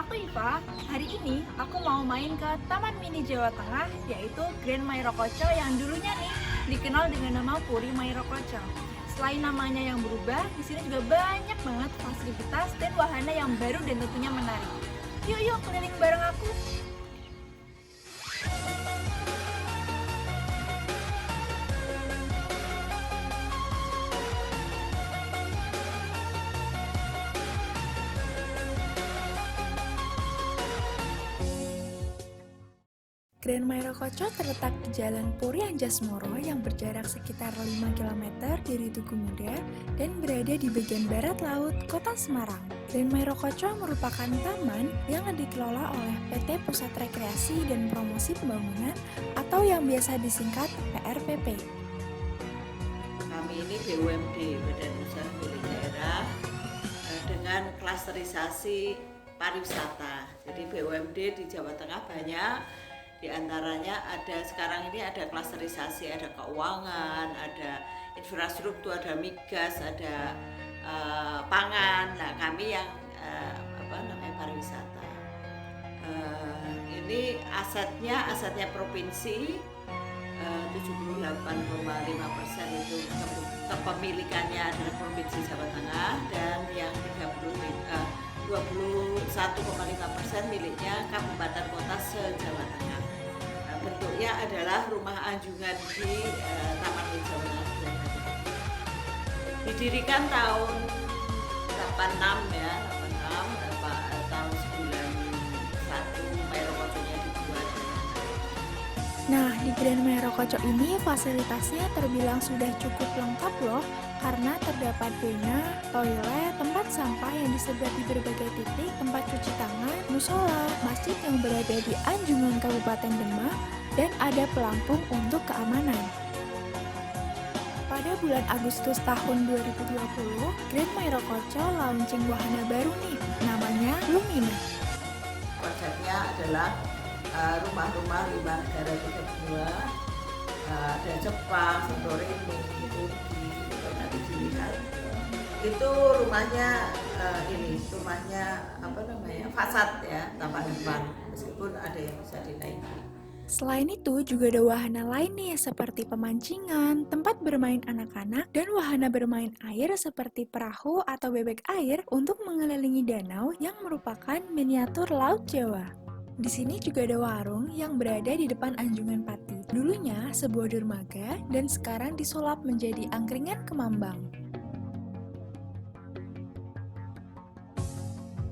Aku Iva, hari ini aku mau main ke Taman Mini Jawa Tengah, yaitu Grand Mairokocho yang dulunya nih dikenal dengan nama Puri Mairokocho. Selain namanya yang berubah, di sini juga banyak banget fasilitas dan wahana yang baru dan tentunya menarik. Yuk yuk keliling bareng aku. Grand Mairokocho terletak di Jalan Puri Anjasmoro yang berjarak sekitar 5 km dari Tugu Muda dan berada di bagian barat laut Kota Semarang. Grand Mairokocho merupakan taman yang dikelola oleh PT Pusat Rekreasi dan Promosi Pembangunan atau yang biasa disingkat PRPP. Kami ini BUMD, Badan Usaha Milik Daerah, dengan klasterisasi pariwisata. Jadi BUMD di Jawa Tengah banyak, di antaranya sekarang ini ada klasterisasi, ada keuangan, ada infrastruktur, ada migas, ada pangan. Nah, kami yang pariwisata. Ini asetnya provinsi, 78,5% itu kepemilikannya adalah Provinsi Jawa Tengah, dan yang 21,5% miliknya Kabupaten Kota se-Jawa Tengah. Bentuknya adalah rumah anjungan di Taman Mini Jawa Tengah. Didirikan tahun 86 ya, 86 tahun 91 Mairokochonya dibuat. Nah, di Grand Mairokocho ini fasilitasnya terbilang sudah cukup lengkap loh, karena terdapat bena, toilet, tempat sampah yang disebar di berbagai titik, tempat cuci tangan, musola, masjid yang berada di Anjungan Kabupaten Demak, dan ada pelampung untuk keamanan. Pada bulan Agustus tahun 2020, Grand Mairokocho launching wahana baru nih, namanya Lumina. Konsepnya adalah rumah-rumah 5 negara di benua, ada Jepang, Santorini, Turki, nanti dilihat. Itu rumahnya fasad ya, tampak depan, meskipun ada yang bisa dinaiki. Selain itu juga ada wahana lain nih seperti pemancingan, tempat bermain anak-anak, dan wahana bermain air seperti perahu atau bebek air untuk mengelilingi danau yang merupakan miniatur Laut Jawa. Di sini juga ada warung yang berada di depan Anjungan Pati. Dulunya sebuah dermaga dan sekarang disulap menjadi angkringan Kemambang.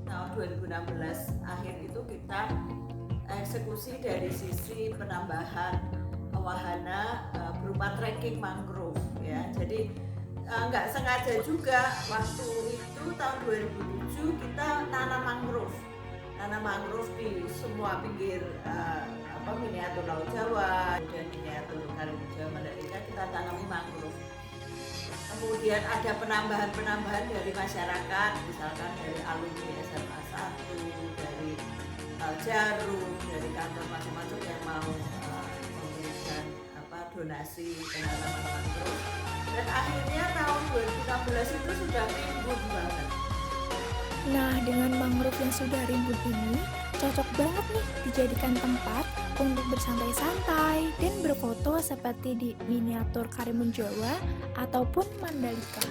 Tahun 2016 akhir itu kita eksekusi dari sisi penambahan wahana berupa trekking mangrove ya. Jadi nggak sengaja juga waktu itu tahun 2007 kita nanam mangrove di semua pinggir miniatur Laut Jawa dan miniatur Karimun Jawa Mandalika, kita tanami mangrove. Kemudian ada penambahan dari masyarakat, misalkan dari alumni SMA 1, dari Jarum, dari kantor macam-macam yang mau memberikan donasi penanaman mangrove. Dan akhirnya tahun 2016 itu sudah rimbun banget. Nah, dengan mangrove yang sudah rimbun ini, cocok banget nih dijadikan tempat untuk bersantai-santai dan berfoto seperti di miniatur Karimun Jawa ataupun Mandalika.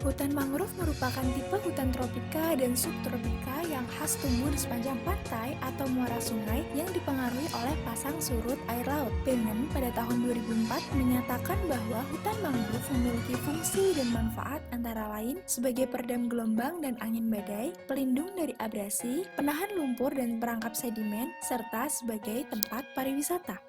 Hutan mangrove merupakan tipe hutan tropika dan subtropika yang khas tumbuh di sepanjang pantai atau muara sungai yang dipengaruhi oleh pasang surut air laut. PEN pada tahun 2004 menyatakan bahwa hutan mangrove memiliki fungsi dan manfaat antara lain sebagai peredam gelombang dan angin badai, pelindung dari abrasi, penahan lumpur dan perangkap sedimen, serta sebagai tempat pariwisata.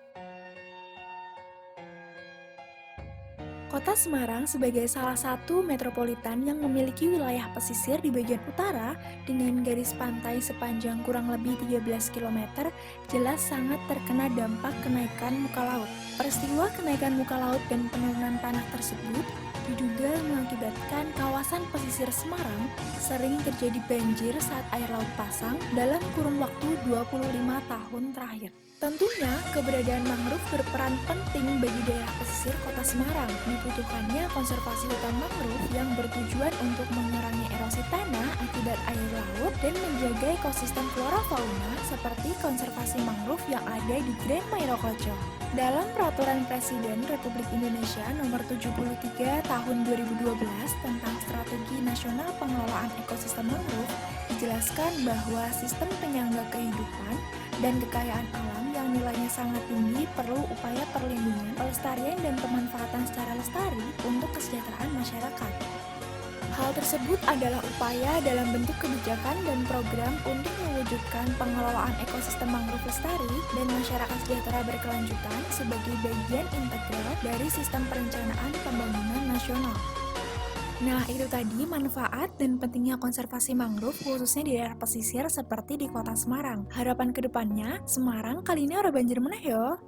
Kota Semarang sebagai salah satu metropolitan yang memiliki wilayah pesisir di bagian utara dengan garis pantai sepanjang kurang lebih 13 km jelas sangat terkena dampak kenaikan muka laut. Peristiwa kenaikan muka laut dan penurunan tanah tersebut diduga mengakibatkan kawasan pesisir Semarang sering terjadi banjir saat air laut pasang dalam kurun waktu 25 tahun terakhir. Tentunya, keberadaan mangrove berperan penting bagi daerah pesisir Kota Semarang. Dibutuhkannya konservasi hutan mangrove yang bertujuan untuk mengurangi erosi tanah akibat air laut dan menjaga ekosistem flora fauna seperti konservasi mangrove yang ada di Grand Mairokocco. Dalam Peraturan Presiden Republik Indonesia Nomor 73 Tahun 2012 tentang Strategi Nasional Pengelolaan Ekosistem Mangrove, dijelaskan bahwa sistem penyangga kehidupan dan kekayaan alam yang nilainya sangat tinggi perlu upaya perlindungan, pelestarian, dan pemanfaatan secara lestari untuk kesejahteraan masyarakat. Hal tersebut adalah upaya dalam bentuk kebijakan dan program untuk mewujudkan pengelolaan ekosistem mangrove lestari dan masyarakat sejahtera berkelanjutan sebagai bagian integral dari sistem perencanaan pembangunan nasional. Nah, itu tadi manfaat dan pentingnya konservasi mangrove khususnya di daerah pesisir seperti di Kota Semarang. Harapan kedepannya, Semarang kali ini ora banjir meneh yo.